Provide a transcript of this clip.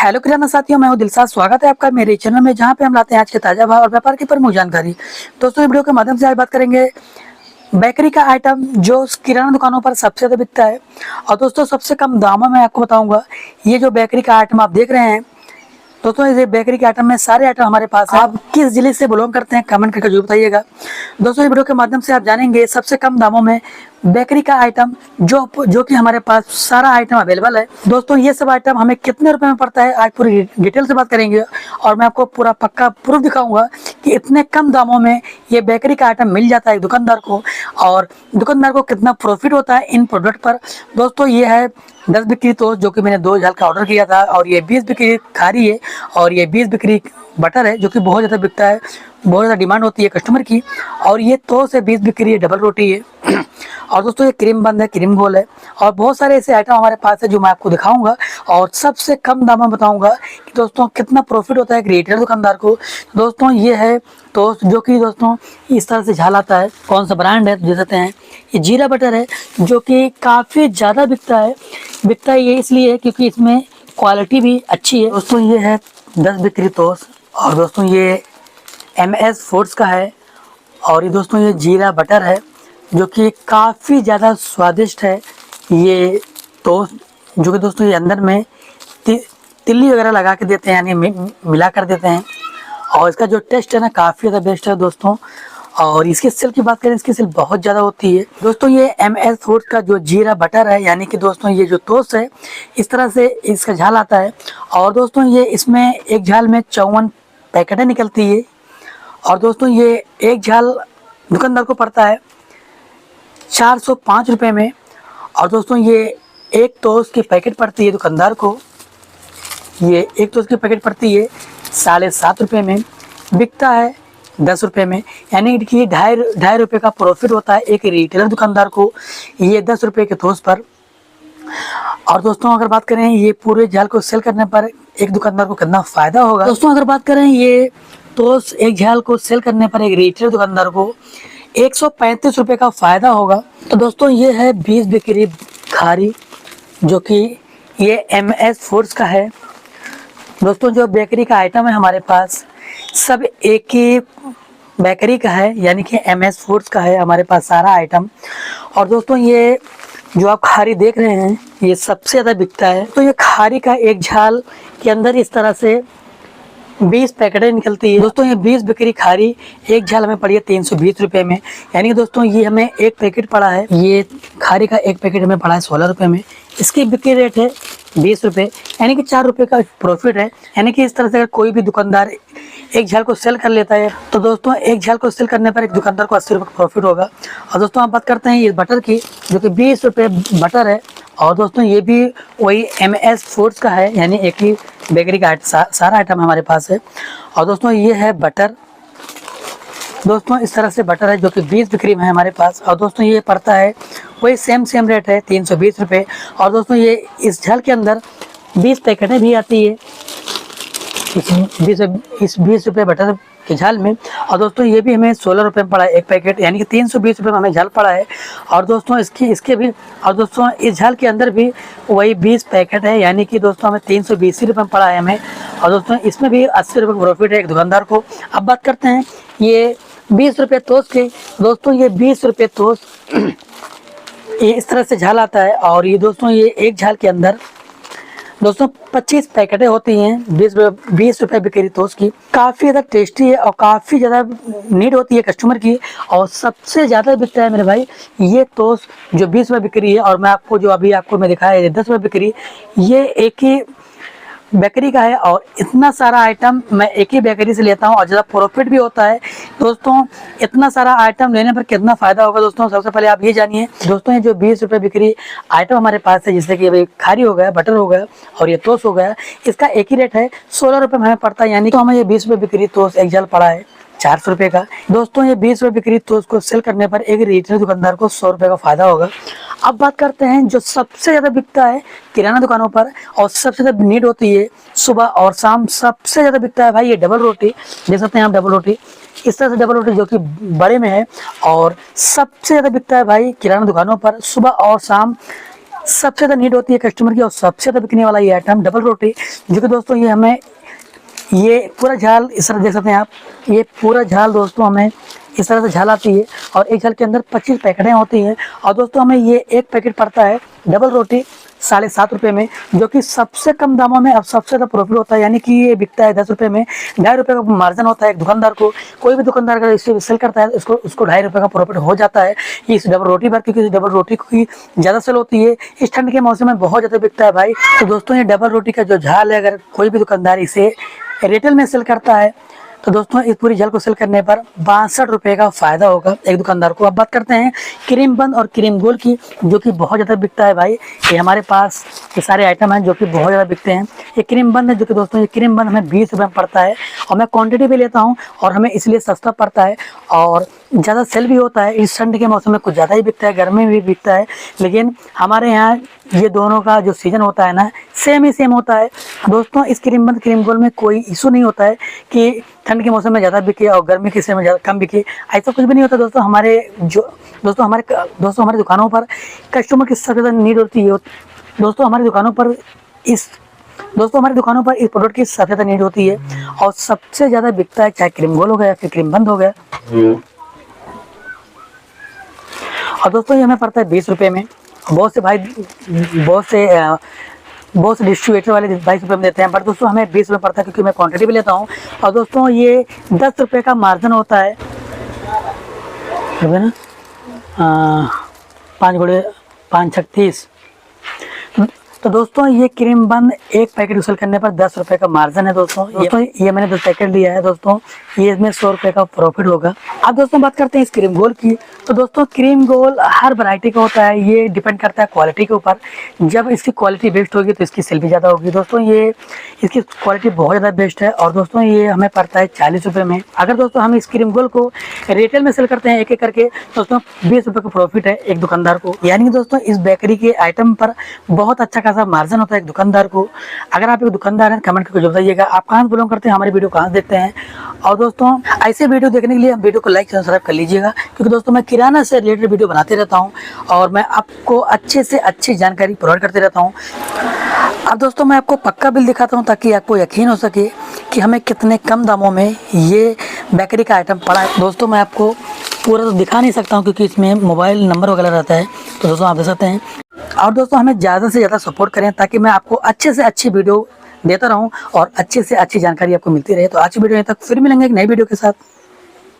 Hello किराना साथियों, मैं हूं दिलसाद। स्वागत है आपका मेरे चैनल में, जहां पे हम लाते हैं आज के ताजा भाव और व्यापार की प्रमुख जानकारी। दोस्तों, इस वीडियो के माध्यम से आज बात करेंगे बेकरी का आइटम जो किराना दुकानों पर सबसे ज़्यादा बिकता है। और दोस्तों, सबसे कम दामों में आपको बताऊंगा ये जो बेकरी का आइटम आप देख रहे हैं। दोस्तों, ये बेकरी के आइटम में सारे आइटम हमारे पास है। आप किस जिले से बिलोंग करते हैं कमेंट करके जरूर बताइएगा। दोस्तों, इस वीडियो के माध्यम से आप जानेंगे सबसे कम दामों में बेकरी का आइटम जो कि हमारे पास सारा आइटम अवेलेबल है। दोस्तों, ये सब आइटम हमें कितने रुपए में पड़ता है आज पूरी डिटेल से बात करेंगे और मैं आपको पूरा पक्का प्रूफ दिखाऊंगा कि इतने कम दामों में ये बेकरी का आइटम मिल जाता है दुकानदार को, और दुकानदार को कितना प्रॉफिट होता है इन प्रोडक्ट पर। दोस्तों, ये है 10 बिक्री टोस्ट जो कि मैंने 2 झाल का ऑर्डर किया था, और ये 20 बिक्री खारी है, और ये 20 बिक्री बटर है जो कि बहुत ज़्यादा बिकता है, बहुत ज़्यादा डिमांड होती है कस्टमर की। और ये टोस्ट है 20 बिक्री है, डबल रोटी है। और दोस्तों, ये क्रीम बंद है, क्रीम गोल है, और बहुत सारे ऐसे आइटम हमारे पास है जो मैं आपको दिखाऊंगा और सबसे कम दाम में बताऊंगा कि दोस्तों कितना प्रॉफिट होता है एक रिटेल दुकानदार को। दोस्तों, ये है टोस्ट जो कि दोस्तों इस तरह से झाल आता है। कौन सा ब्रांड है देख सकते हैं, ये जीरा बटर है जो कि काफ़ी ज़्यादा बिकता है ये इसलिए क्योंकि इसमें क्वालिटी भी अच्छी है। दोस्तों, ये है 10 बिक्री टोस्ट, और दोस्तों ये MS फूड्स का है, और ये दोस्तों ये जीरा बटर है जो कि काफ़ी ज़्यादा स्वादिष्ट है। ये टोस्ट जो कि दोस्तों ये अंदर में तिल्ली वगैरह लगा के देते हैं, यानी मिला कर देते हैं, और इसका जो टेस्ट है ना काफ़ी ज़्यादा बेस्ट है दोस्तों। और इसकी सेल की बात करें, इसकी सेल बहुत ज़्यादा होती है। दोस्तों, ये MS फूड्स का जो जीरा बटर है, यानी कि दोस्तों ये जो टोस्ट है इस तरह से इसका झाल आता है, और दोस्तों ये इसमें एक झाल में 54 पैकेटें निकलती है। और दोस्तों, ये एक झाल दुकानदार को पड़ता है 405 रुपये में, और दोस्तों ये एक टोस्ट की पैकेट पड़ती है दुकानदार को, ये एक टोस्ट की पैकेट पड़ती है 7.5 रुपये में, बिकता है 10 रुपये में, यानी कि ढाई रुपये का प्रॉफिट होता है एक रिटेलर दुकानदार को ये 10 रुपये के टोस्ट पर। और दोस्तों, अगर बात करें ये पूरे झाल को सेल करने पर एक दुकानदार को कितना फ़ायदा होगा। दोस्तों, अगर बात करें ये टोस्ट एक झाल को सेल करने पर एक रिटेलर दुकानदार को 135 रुपये का फ़ायदा होगा। तो दोस्तों, ये है 20 बिक्री खारी जो कि ये MS फूड्स का है। दोस्तों, जो बेकरी का आइटम है हमारे पास सब एक ही बेकरी का है, यानी कि MS फूड्स का है हमारे पास सारा आइटम। और दोस्तों, ये जो आप खारी देख रहे हैं ये सबसे ज़्यादा बिकता है। तो ये खारी का एक झाल के अंदर इस तरह से 20 पैकेटें निकलती है। दोस्तों, ये 20 बिक्री खारी एक झाल हमें पड़ी है 320 रुपये में, यानी कि दोस्तों ये हमें एक पैकेट पड़ा है, ये खारी का एक पैकेट हमें पड़ा है 16 रुपये में। इसकी बिक्री रेट है 20 रुपये, यानी कि 4 रुपये का प्रॉफिट है। यानी कि इस तरह से अगर कोई भी दुकानदार एक झाल को सेल कर लेता है तो दोस्तों एक झाल को सेल करने पर एक दुकानदार को 80 रुपये का प्रॉफिट होगा। और दोस्तों, आप बात करते हैं ये बटर की जो कि 20 रुपये बटर है, और दोस्तों ये भी वही MS फूड्स का है, यानी एक ही बेकरी का सारा आइटम हमारे पास है। और दोस्तों, ये है बटर, दोस्तों इस तरह से बटर है जो कि 20 बिक्री में है हमारे पास। और दोस्तों, ये पड़ता है वही सेम रेट है 320 रुपये। और दोस्तों, ये इस झाल के अंदर 20 पैकेटें भी आती है इस 20 रुपये बटर के झाल में। और दोस्तों, ये भी हमें 16 रुपये में पड़ा है एक पैकेट, यानी कि 320 रुपये में हमें झाल पड़ा है। और दोस्तों इसके भी, और दोस्तों इस झाल के अंदर भी वही 20 पैकेट है, यानी कि दोस्तों हमें 320 रुपये में पड़ा है हमें। और दोस्तों, इसमें भी 80 रुपये का प्रॉफिट है एक दुकानदार को। अब बात करते हैं ये 20 रुपये टोस्ट की। दोस्तों, ये 20 रुपये टोस्ट ये इस तरह से झाल आता है, और ये दोस्तों ये एक झाल के अंदर दोस्तों 25 पैकेटें होती हैं 20 रुपये बिक्री टोस्ट की। काफ़ी ज़्यादा टेस्टी है और काफ़ी ज़्यादा नीड होती है कस्टमर की, और सबसे ज़्यादा बिकता है मेरे भाई ये टोस्ट जो 20 रुपये बिक्री है। और मैं आपको जो अभी आपको मैं दिखाया है 10 रुपये बिक्री, ये एक ही बेकरी का है, और इतना सारा आइटम मैं एक ही बेकरी से लेता हूँ और ज़्यादा प्रॉफिट भी होता है। दोस्तों, इतना सारा आइटम लेने पर कितना फ़ायदा होगा दोस्तों, सबसे पहले आप ये जानिए। दोस्तों, ये जो 20 रुपये बिक्री आइटम हमारे पास है, जैसे कि अभी खारी हो गया, बटर हो गया और ये टोस्ट हो गया, इसका एक ही रेट है 16 रुपये में हमें पड़ता है, यानी तो हमें ये 20 रुपये बिक्री टोस्ट एक झाल पड़ा है 400 रुपये का। दोस्तों, ये 20 रुपये बिक्री टोस्ट को सेल करने पर एक रिटेल दुकानदार को 100 रुपये का फ़ायदा होगा। अब बात करते हैं जो सबसे ज़्यादा बिकता है किराना दुकानों पर और सबसे ज़्यादा नीड होती है सुबह और शाम, सबसे ज़्यादा बिकता है भाई ये डबल रोटी। देख सकते हैं आप डबल रोटी, इस तरह से डबल रोटी जो कि बड़े में है, और सबसे ज़्यादा बिकता है भाई किराना दुकानों पर सुबह और शाम सबसे ज़्यादा नीड होती है कस्टमर की और सबसे ज़्यादा बिकने वाला ये आइटम डबल रोटी, जो कि दोस्तों ये हमें ये पूरा झाल इस तरह देख सकते हैं आप, ये पूरा झाल दोस्तों हमें इस तरह से झाल आती है और एक झाल के अंदर 25 पैकेटें होती हैं। और दोस्तों हमें ये एक पैकेट पड़ता है डबल रोटी 7.5 रुपये में, जो कि सबसे कम दामों में अब सबसे ज़्यादा प्रॉफिट होता है। यानी कि ये बिकता है 10 रुपये में, 2.5 रुपये का मार्जिन होता है एक दुकानदार को। कोई भी दुकानदार अगर इसे सेल करता है उसको 2.5 रुपये का प्रॉफिट हो जाता है इस डबल रोटी पर, क्योंकि इस डबल रोटी की ज़्यादा सेल होती है। इस ठंड के मौसम में बहुत ज़्यादा बिकता है भाई। तो दोस्तों ये डबल रोटी का जो झाल है, अगर कोई भी दुकानदार इसे रिटेल में सेल करता है तो दोस्तों इस पूरी झाल को सेल करने पर 62 रुपये का फ़ायदा होगा एक दुकानदार को। अब बात करते हैं क्रीम बंद और क्रीम गोल की, जो कि बहुत ज़्यादा बिकता है भाई। ये हमारे पास ये सारे आइटम हैं जो कि बहुत ज़्यादा बिकते हैं। ये क्रीम बंद है, जो कि दोस्तों ये क्रीम बंद हमें 20 रुपये में पड़ता है और मैं क्वांटिटी भी लेता हूँ और हमें इसलिए सस्ता पड़ता है और ज़्यादा सेल भी होता है। इस ठंड के मौसम में कुछ ज़्यादा ही बिकता है, गर्मी में भी बिकता है, लेकिन हमारे यहाँ ये दोनों का जो सीज़न होता है ना सेम ही सेम होता है दोस्तों। इस क्रीम बंद क्रीम गोल में कोई इशू नहीं होता है कि ठंड के मौसम में ज़्यादा बिके और गर्मी के समय में ज़्यादा कम बिके, ऐसा कुछ भी नहीं होता दोस्तों। हमारे दुकानों पर कस्टमर की सबसे ज़्यादा नीड होती है दोस्तों। हमारी दुकानों पर इस प्रोडक्ट की सबसे ज़्यादा नीड होती है और सबसे ज़्यादा बिकता है, चाहे क्रीम गोल हो गया या फिर क्रीम बंद हो गया। और दोस्तों ये हमें पड़ता है 20 रुपये में। बहुत से डिस्ट्रीब्यूटर वाले 22 रुपये में देते हैं, बट दोस्तों हमें 20 रुपये पड़ता है क्योंकि मैं क्वांटिटी भी लेता हूँ। और दोस्तों ये 10 रुपये का मार्जिन होता है ना, 5 गुणे 5 छक 30। तो दोस्तों ये क्रीम बंद एक पैकेट सेल करने पर 10 रुपये का मार्जिन है दोस्तों। ये मैंने 10 पैकेट लिया है दोस्तों, ये इसमें 100 रुपये का प्रॉफिट होगा। अब दोस्तों बात करते हैं इस क्रीम गोल की। तो दोस्तों क्रीम गोल हर वैरायटी का होता है, ये डिपेंड करता है क्वालिटी के ऊपर। जब इसकी क्वालिटी बेस्ट होगी तो इसकी सेल भी ज़्यादा होगी दोस्तों। ये इसकी क्वालिटी बहुत ज़्यादा बेस्ट है और दोस्तों ये हमें पड़ता है 40 रुपये में। अगर दोस्तों हम इस क्रीम गोल को रिटेल में सेल करते हैं एक एक करके दोस्तों 20 रुपये का प्रॉफिट है एक दुकानदार को। यानी कि दोस्तों इस बेकरी के आइटम पर बहुत अच्छा खासा मार्जिन होता है एक दुकानदार को। अगर आप एक दुकानदार हैं कमेंट करके बताइएगा आप कहाँ से बिलोंग करते हैं, हमारी वीडियो कहाँ से देखते हैं। और दोस्तों ऐसे वीडियो देखने के लिए वीडियो को लाइक सब्सक्राइब कर लीजिएगा, क्योंकि दोस्तों मैं किराना से रिलेटेड वीडियो बनाते रहता हूँ और मैं आपको अच्छे से अच्छी जानकारी प्रोवाइड करते रहता हूँ। अब दोस्तों मैं आपको पक्का बिल दिखाता हूँ ताकि आपको यकीन हो सके कि हमें कितने कम दामों में ये बेकरी का आइटम पड़ा है। दोस्तों मैं आपको पूरा तो दिखा नहीं सकता हूँ क्योंकि इसमें मोबाइल नंबर वगैरह रहता है, तो दोस्तों आप देख सकते हैं। और दोस्तों हमें ज़्यादा से ज़्यादा सपोर्ट करें ताकि मैं आपको अच्छे से अच्छी वीडियो देता रहूं और अच्छे से अच्छी जानकारी आपको मिलती रहे। तो आज की वीडियो यहीं तक, फिर मिलेंगे एक नई वीडियो के साथ।